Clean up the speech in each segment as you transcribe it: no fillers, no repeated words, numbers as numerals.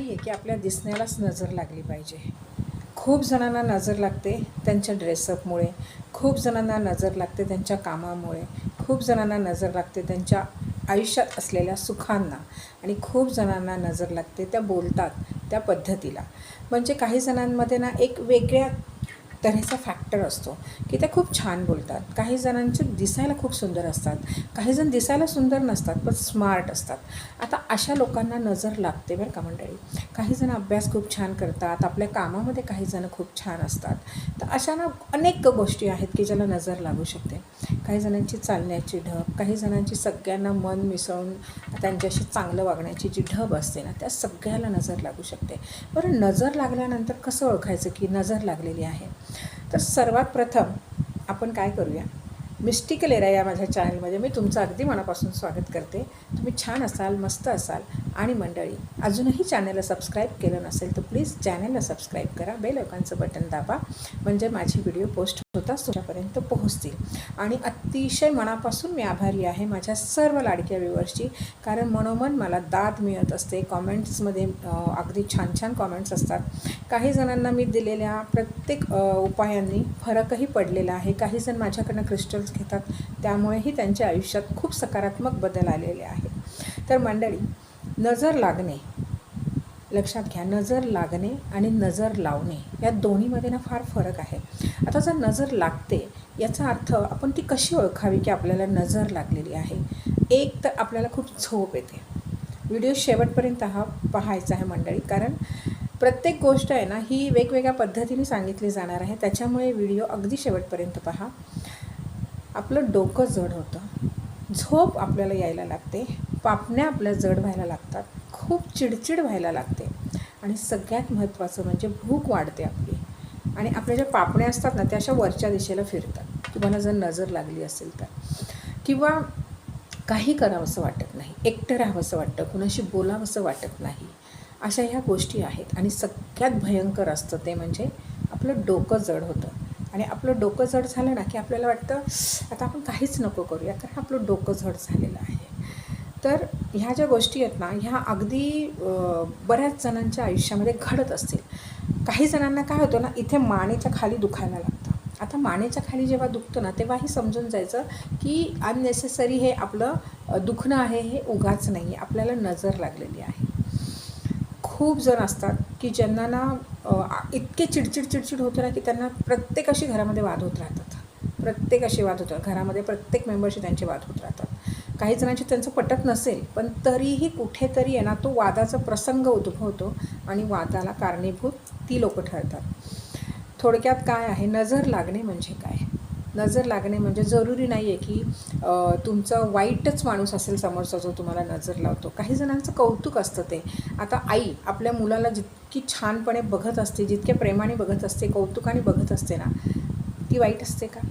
नाही आहे की आपल्या दिसण्यालाच नजर लागली पाहिजे. खूप जणांना नजर लागते त्यांच्या ड्रेसअपमुळे, खूप जणांना नजर लागते त्यांच्या कामामुळे, खूप जणांना नजर लागते त्यांच्या आयुष्यात असलेल्या सुखांना आणि खूप जणांना नजर लागते त्या बोलतात त्या पद्धतीला. म्हणजे काही जणांमध्ये ना एक वेगळ्या तऱ्हेचा फॅक्टर असतो की ते खूप छान बोलतात. काही जणांचे दिसायला खूप सुंदर असतात, काही जण दिसायला सुंदर नसतात पण स्मार्ट असतात. आता अशा लोकांना नजर लागते बरं का मंडळी. काही जण अभ्यास खूप छान करतात, आपल्या कामामध्ये काही जण खूप छान असतात. तर अशा ना अनेक गोष्टी आहेत की ज्याला नजर लागू शकते. काही जणांची चालण्याची ढब, काही जणांची सगळ्यांना मन मिसळून त्यांच्याशी चांगलं वागण्याची जी ढब असते ना, त्या सगळ्याला नजर लागू शकते. बरं, नजर लागल्यानंतर कसं ओळखायचं की नजर लागलेली आहे? तर सर्वात प्रथम आपण काय करूया, मिस्टिकल एरा या माझ्या चॅनलमध्ये मी तुमचं अगदी मनापासून स्वागत करते. तुम्ही छान असाल, मस्त असाल. आणि मंडळी, अजूनही चॅनलला सबस्क्राईब केलं नसेल तर प्लीज चॅनलला सबस्क्राईब करा, बेल आयकॉनचं बटन दाबा, म्हणजे माझे व्हिडिओ पोस्ट होताच तुमच्यापर्यंत पोहोचतील. आणि अतिशय मनापासून मी आभारी आहे माझ्या सर्व लाडक्या व्ह्यूअर्सची, कारण मनोमन मला दाद मिळत असते. कॉमेंट्समध्ये अगदी छान छान कॉमेंट्स असतात. काही जणांना मी दिलेल्या प्रत्येक उपायांनी फरकही पडलेला आहे. काही जण माझ्याकडनं क्रिस्टल्स घेतात, त्यामुळेही त्यांच्या आयुष्यात खूप सकारात्मक बदल आलेले आहेत. तर मंडळी, नजर लागणे, लक्षात घ्या, नजर लागणे आणि नजर लावणे या दोन्हीमध्ये ना फार फरक आहे. आता जर नजर लागते याचा अर्थ आपण ती कशी ओळखावी की आपल्याला नजर लागलेली आहे? एक तर आपल्याला खूप झोप येते. व्हिडिओ शेवटपर्यंत पाहायचा आहे मंडळी, कारण प्रत्येक गोष्ट आहे ना ही वेगवेगळ्या पद्धतीने सांगितली जाणार आहे, त्याच्यामुळे व्हिडिओ अगदी शेवटपर्यंत पहा. आपलं डोकं जड होतं, झोप आपल्याला यायला लागते, पापण्या आपल्या जड व्हायला लागतात, खूप चिडचिड व्हायला लागते आणि सगळ्यात महत्त्वाचं म्हणजे भूक वाढते आपली. आणि आपल्या ज्या पापण्या असतात ना त्या अशा वरच्या दिशेला फिरतात, तुम्हाला जर नजर लागली असेल तर. किंवा काही करावंसं वाटत नाही, एकटं राहावंसं वाटतं, कुणाशी बोलावंसं वाटत नाही. अशा ह्या गोष्टी आहेत. आणि सगळ्यात भयंकर असतं ते म्हणजे आपलं डोकं जड होतं. आणि आपलं डोकं जड झालं ना की आपल्याला वाटतं आता आपण काहीच नको करूया, कारण आपलं डोकं जड झालेलं आहे. तर ह्या ज्या गोष्टी आहेत ना ह्या अगदी बऱ्याच जणांच्या आयुष्यामध्ये घडत असतील. काही जणांना काय होतं ना, इथे मानेच्या खाली दुखायला लागतं. आता मानेच्या खाली जेव्हा दुखतं ना तेव्हाही समजून जायचं की अननेसेसरी हे आपलं दुखणं आहे, हे उगाच नाही आहे, आपल्याला नजर लागलेली आहे. खूप जण असतात की ज्यांना ना इतके चिडचिड होतं ना की त्यांना प्रत्येकाशी घरामध्ये वाद होत राहतात. प्रत्येकाशी वाद होतात घरामध्ये, प्रत्येक मेंबरशी त्यांचे वाद होत राहतात. काही जणांची त्यांचं पटत नसेल पण तरीही कुठेतरी आहे ना तो वादाचा प्रसंग उद्भवतो आणि वादाला कारणीभूत ती लोकं ठरतात. थोडक्यात काय आहे, नजर लागणे म्हणजे काय? नजर लागणे म्हणजे जरुरी नाही आहे की तुमचं वाईटच माणूस असेल समोरचा जो तुम्हाला नजर लावतो. काही जणांचं कौतुक असतं ते. आता आई आपल्या मुलाला जितकी छानपणे बघत असते, जितक्या प्रेमाने बघत असते, कौतुकाने बघत असते ना, ती वाईट असते का?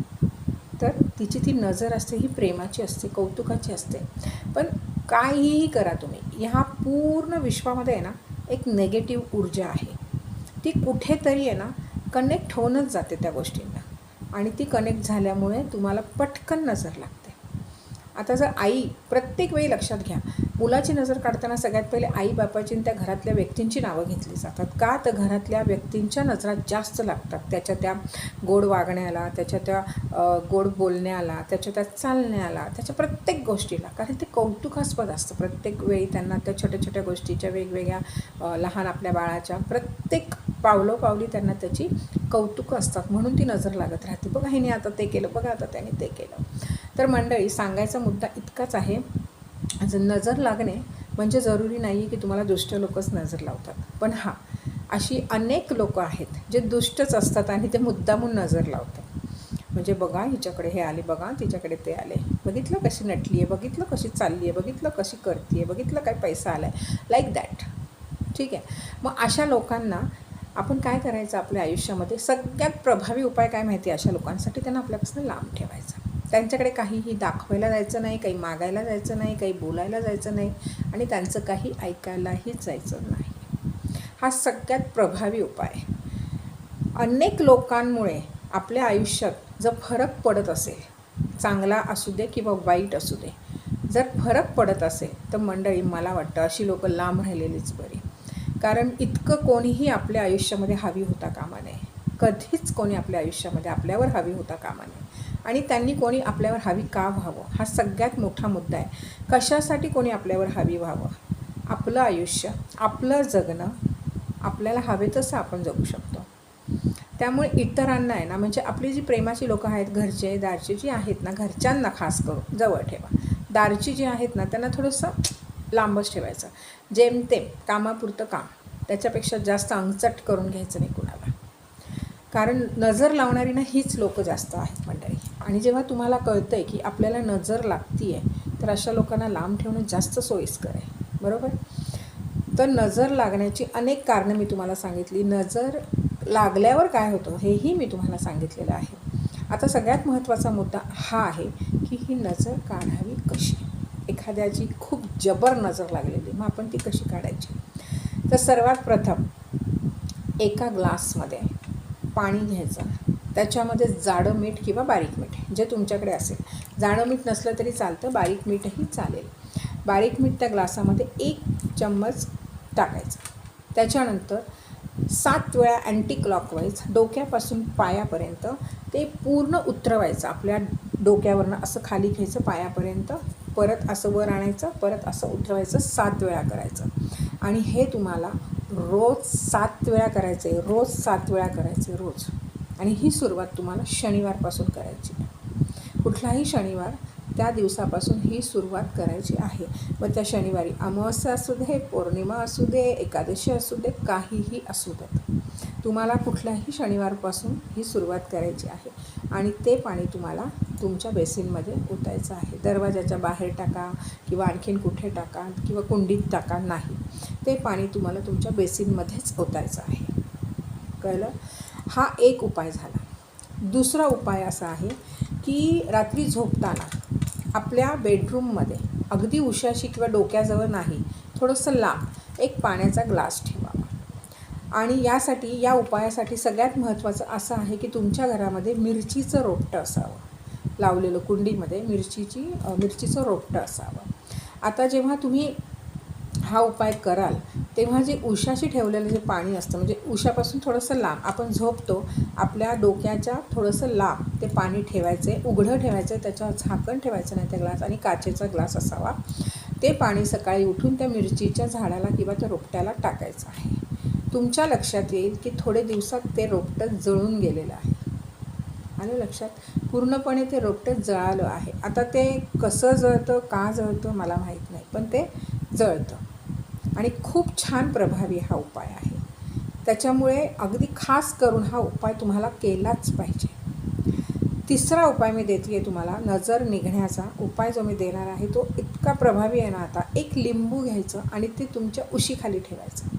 तर तिची ती नजर असते ही प्रेमाची असते, कौतुकाची असते. पण काहीही करा तुम्ही, ह्या पूर्ण विश्वामध्ये आहे ना एक नेगेटिव्ह ऊर्जा आहे. ती कुठेतरी आहे ना कनेक्ट होऊनच जाते त्या गोष्टींना, आणि ती कनेक्ट झाल्यामुळे तुम्हाला पटकन नजर लागते. आता जर आई, प्रत्येक वेळी लक्षात घ्या, मुलाची नजर काढताना सगळ्यात पहिले आईबापाची आणि त्या घरातल्या व्यक्तींची नावं घेतली जातात. का? तर घरातल्या व्यक्तींच्या नजरा जास्त लागतात त्याच्या त्या गोड वागण्याला, त्याच्या त्या गोड बोलण्याला, त्याच्या त्या चालण्याला, त्याच्या प्रत्येक गोष्टीला. कारण ते कौतुकास्पद असतं. प्रत्येक वेळी त्यांना त्या छोट्या छोट्या गोष्टीच्या वेगवेगळ्या लहान आपल्या बाळाच्या प्रत्येक पावलोपावली त्यांना त्याची कौतुकं असतात, म्हणून ती नजर लागत राहते. बघा हिने आता ते केलं, बघा आता त्याने ते केलं. तर मंडळी, सांगायचा मुद्दा इतकाच आहे, नजर लागणे म्हणजे जरुरी नाही आहे की तुम्हाला दुष्ट लोकच नजर लावतात. पण हां, अशी अनेक लोकं आहेत जे दुष्टच असतात आणि ते मुद्दामून नजर लावतात. म्हणजे बघा हिच्याकडे हे आले, बघा तिच्याकडे ते आले, बघितलं कशी नटली आहे, बघितलं कशी चालली आहे, बघितलं कशी करते आहे, बघितलं काय पैसा आला आहे, लाईक दॅट. ठीक आहे. मग अशा लोकांना आपण काय करायचं आपल्या आयुष्यामध्ये? सगळ्यात प्रभावी उपाय काय माहिती आहे अशा लोकांसाठी? त्यांना आपल्यापासून लांब ठेवायचं. त्यांच्याकडे काहीही दाखवायला जायचं नाही, काही मागायला जायचं नाही, काही बोलायला जायचं नाही आणि त्यांचं काही ऐकायलाही जायचं नाही. हा सगळ्यात प्रभावी उपाय. अनेक लोकांमुळे आपल्या आयुष्यात जर फरक पडत असेल, चांगला असू दे किंवा वाईट असू दे, जर फरक पडत असेल तर मंडळी मला वाटतं अशी लोकं लांब राहिलेलीच बरी. कारण इतकं कोणीही आपल्या आयुष्यामध्ये हवी होता कामा नये. कधीच कोणी आपल्या आयुष्यामध्ये आपल्यावर हवी होता कामा नये. आणि त्यांनी कोणी आपल्यावर हवी का व्हावं हा सगळ्यात मोठा मुद्दा आहे. कशासाठी कोणी आपल्यावर हवी व्हावं? आपलं आयुष्य, आपलं जगणं आपल्याला हवे तसं आपण जगू शकतो. त्यामुळे इतरांना आहे ना, म्हणजे आपली जी प्रेमाची लोकं आहेत, घरचे दारचे जी आहेत ना, घरच्यांना खास करून जवळ ठेवा. दारची जी आहेत ना, त्यांना थोडंसं लांबच ठेवायचं. जेमतेम कामापुरतं काम, त्याच्यापेक्षा जास्त अंगचट करून घ्यायचं नाही कुणाला. कारण नजर लावणारी ना हीच लोकं जास्त आहेत मंडळी. आणि जेव्हा तुम्हाला कळतं आहे की आपल्याला नजर लागती आहे, तर अशा लोकांना लांब ठेवणं जास्त सोयीस्कर आहे, बरोबर? तर नजर लागण्याची अनेक कारणं मी तुम्हाला सांगितली. नजर लागल्यावर काय होतं हेही मी तुम्हाला सांगितलेलं आहे. आता सगळ्यात महत्त्वाचा मुद्दा हा आहे की ही नजर काढावी कशी. एखाद्याची खूप जबर नजर लागलेली, मग आपण ती कशी काढायची? तर सर्वात प्रथम एका ग्लासमध्ये पाणी घ्यायचं, त्याच्यामध्ये जाडं मीठ किंवा बारीक मीठ जे तुमच्याकडे असेल. जाडं मीठ नसलं तरी चालतं, बारीक मीठही चालेल. बारीक मीठ त्या ग्लासामध्ये 1 चम्मच टाकायचं. त्याच्यानंतर 7 वेळा अँटी क्लॉकवाईज डोक्यापासून पायापर्यंत ते पूर्ण उतरवायचं. आपल्या डोक्यावरनं असं खाली घ्यायचं पायापर्यंत, परत असं वर आणायचं, परत असं उतरवायचं. 7 वेळा करायचं. आणि हे तुम्हाला रोज 7 वेळा करायचं आहे. रोज 7 वेळा करायचं आहे, रोज. आणि ही सुरुवात तुम्हाला शनिवारपासून करायची आहे. कुठलाही शनिवार त्या दिवसापासून ही सुरुवात करायची आहे. मग त्या शनिवारी अमावस्या असू दे, पौर्णिमा असू दे, एकादशी असू दे, काहीही असू देत, तुम्हाला कुठल्याही शनिवारपासून ही सुरुवात करायची आहे. आणि ते पाणी तुम्हाला तुमच्या बेसिनमध्ये ओतायचं आहे. दरवाजाच्या बाहेर टाका किंवा आणखीन कुठे टाका किंवा कुंडीत टाका, नाही, ते पाणी तुम्हाला तुमच्या बेसिनमध्येच ओतायचं आहे. कळलं? हा एक उपाय झाला. दुसरा उपाय असा आहे की रात्री झोपताना आपल्या बेडरूममध्ये अगदी उशाशी किंवा डोक्याजवळ नाही, थोडंसं लांब एक पाण्याचा ग्लास ठेवावा. आणि या उपायासाठी सगळ्यात महत्त्वाचं असं आहे की तुमच्या घरामध्ये मिरचीचं रोपटं असावं. लावलेलं कुंडीमध्ये मिरचीचं रोपटं असावं. आता जेव्हा तुम्ही हा उपाय कराल तेव्हा जे उशाशी ठेवलेलं जे पाणी असतं, म्हणजे उशापासून थोडंसं लांब, आपण झोपतो आपल्या डोक्याच्या थोडंसं लांब ते पाणी ठेवायचं आहे, उघडं ठेवायचं आहे, त्याच्यावर झाकण ठेवायचं नाही. त्या ग्लास आणि काचेचा ग्लास असावा. ते पाणी सकाळी उठून त्या मिरचीच्या झाडाला किंवा त्या रोपट्याला टाकायचं आहे. तुमच्या लक्षात येईल की थोडे दिवसात ते रोपटं जळून गेलेलं आहे. आलं लक्षात? पूर्णपणे ते रोपटं जळालं आहे. आता ते कसं जळतं, का जळतं मला माहीत नाही, पण ते जळतं. आणि खूप छान प्रभावी हा उपाय आहे. त्याच्यामुळे अगदी खास करून हा उपाय तुम्हाला केलाच पाहिजे. तिसरा उपाय मी देते आहे तुम्हाला, नजर निघण्याचा उपाय जो मी देणार आहे तो इतका प्रभावी आहे ना. आता एक लिंबू घ्यायचं आणि ते तुमच्या उशीखाली ठेवायचं.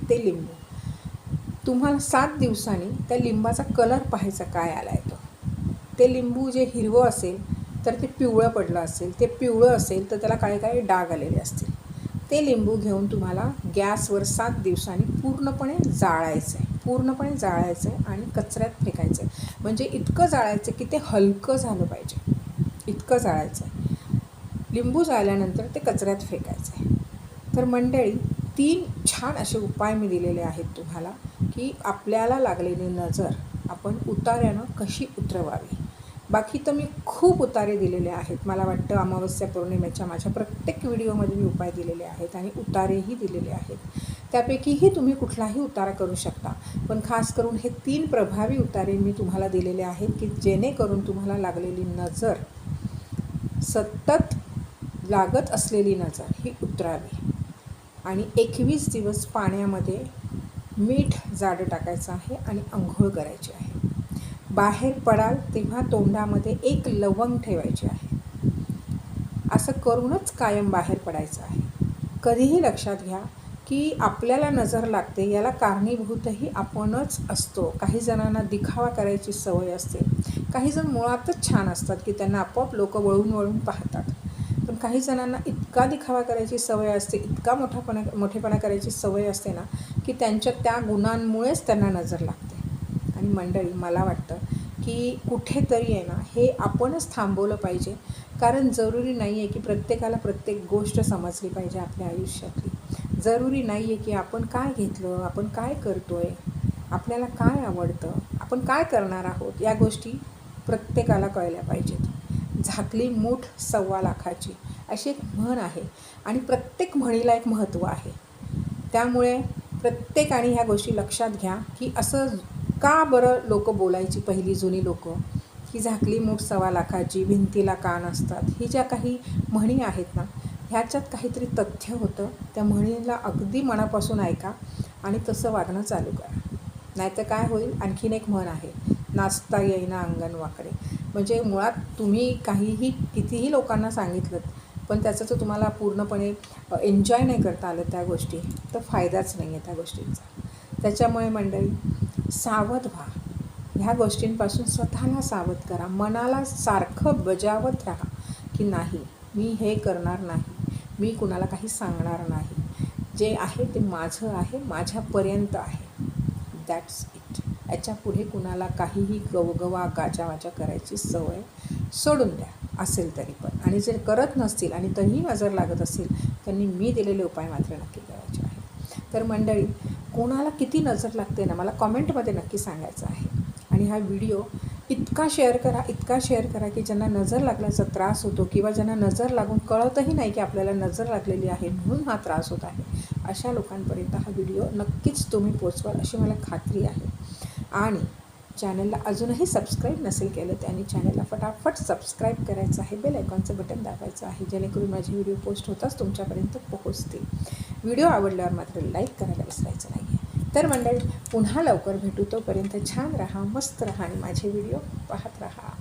ते लिंबू तुम्हाला 7 दिवसांनी त्या लिंबाचा कलर पाहायचा काय आला आहे तो. ते लिंबू जे हिरवं असेल तर ते पिवळं पडलं असेल, ते पिवळं असेल तर त्याला काळे काळे डाग आलेले असतील. ते लिंबू घेऊन तुम्हाला गॅसवर 7 दिवसांनी पूर्णपणे जाळायचं आहे आणि कचऱ्यात फेकायचं आहे. म्हणजे इतकं जाळायचं की ते हलकं झालं पाहिजे, इतकं जाळायचं आहे. लिंबू जाळल्यानंतर ते कचऱ्यात फेकायचं आहे. तर मंडळी 3 छान असे उपाय मी दिलेले आहेत तुम्हाला की आपल्याला लागलेली नजर आपण उतार्यानं कशी उतरवावी. बाकी तर मी खूप उतारे दिलेले आहेत. मला वाटतं अमावस्या पौर्णिमेच्या माझ्या प्रत्येक व्हिडिओमध्ये मी उपाय दिलेले आहेत आणि उतारेही दिलेले आहेत. त्यापैकीही तुम्ही कुठलाही उतारा करू शकता. पण खास करून हे 3 प्रभावी उतारे मी तुम्हाला दिलेले आहेत की जेणेकरून तुम्हाला लागलेली नजर, सतत लागत असलेली नजर ही उतरावी. आणि 21 दिवस पाण्यामध्ये मीठ जाडं टाकायचं आहे आणि अंघोळ करायची आहे. बाहेर पडाल तेव्हा तोंडामध्ये 1 लवंग ठेवायची आहे. असं करूनच कायम बाहेर पडायचं आहे. कधीही लक्षात घ्या की आपल्याला नजर लागते याला कारणीभूतही आपणच असतो. काही जणांना दिखावा करायची सवय असते. काही जण मुळातच छान असतात की त्यांना आपोआप लोक वळून पाहतात. पण काही जणांना इतका दिखावा करायची सवय असते, इतका मोठेपणा करायची सवय असते ना की त्यांच्या त्या गुणांमुळेच त्यांना नजर लागते. आणि मंडळी मला वाटतं की कुठेतरी आहे ना हे आपणच थांबवलं पाहिजे. कारण जरुरी नाही आहे की प्रत्येकाला प्रत्येक गोष्ट समजली पाहिजे आपल्या आयुष्यातली. जरुरी नाही आहे की आपण काय घेतलं, आपण काय करतो आहे, आपल्याला काय आवडतं, आपण काय करणार आहोत, या गोष्टी प्रत्येकाला कळल्या पाहिजेत. झाकली मूठ 1.25 लाखाची अशी एक म्हण आहे आणि प्रत्येक म्हणीला एक महत्त्व आहे. त्यामुळे प्रत्येकाने ह्या गोष्टी लक्षात घ्या की असं का बरं लोक बोलायची, पहिली जुनी लोकं, की झाकली मूठ 1.25 लाखाची, भिंतीला कान असतात. ही ज्या काही म्हणी आहेत ना, ह्याच्यात काहीतरी तथ्य होतं. त्या म्हणीला अगदी मनापासून ऐका आणि तसं वागणं चालू करा. नाहीतर काय होईल, आणखीन एक म्हण आहे, नाचता येईना अंगण वाकडे. म्हणजे मुळात तुम्ही काहीही कितीही लोकांना सांगितलं पण त्याचं जर तुम्हाला पूर्णपणे एन्जॉय नाही करता आलं त्या गोष्टी, तर फायदाच नाही आहे त्या गोष्टींचा. त्याच्यामुळे मंडळी सावध व्हा. ह्या गोष्टींपासून स्वतःला सावध करा. मनाला सारखं बजावत राहा की नाही, मी हे करणार नाही, मी कुणाला काही सांगणार नाही, जे आहे ते माझं आहे, माझ्यापर्यंत आहे, दॅट्स इट. याच्या पुढे कुणाला काहीही गवगवा गाजावाजा करायची सवय सोडून द्या, असेल तरी पण. आणि जर करत नसतील आणि तरीही नजर लागत असेल, त्यांनी मी दिलेले उपाय मात्र नक्की करायचे आहे. तर मंडळी, कोणाला किती नजर लागते ना, मला कॉमेंटमध्ये नक्की सांगायचं आहे. आणि हा व्हिडिओ इतका शेअर करा की ज्यांना नजर लागल्याचा त्रास होतो किंवा ज्यांना नजर लागून कळतही नाही की आपल्याला नजर लागलेली आहे म्हणून हा त्रास होत आहे, अशा लोकांपर्यंत हा व्हिडिओ नक्कीच तुम्ही पोचवाल अशी मला खात्री आहे. आणि चॅनलला अजूनही सबस्क्राईब नसेल केलं त्यांनी चॅनलला फटाफट सबस्क्राईब करायचं आहे, बेल आयकॉनचं बटन दाबायचं आहे, जेणेकरून माझे व्हिडिओ पोस्ट होताच तुमच्यापर्यंत पोहोचतील. व्हिडिओ आवडल्यावर मात्र लाईक करायला विसरायचं नाही आहे. तर मंडळी, पुन्हा लवकर भेटू. तोपर्यंत छान राहा, मस्त राहा आणि माझे व्हिडिओ पाहत राहा.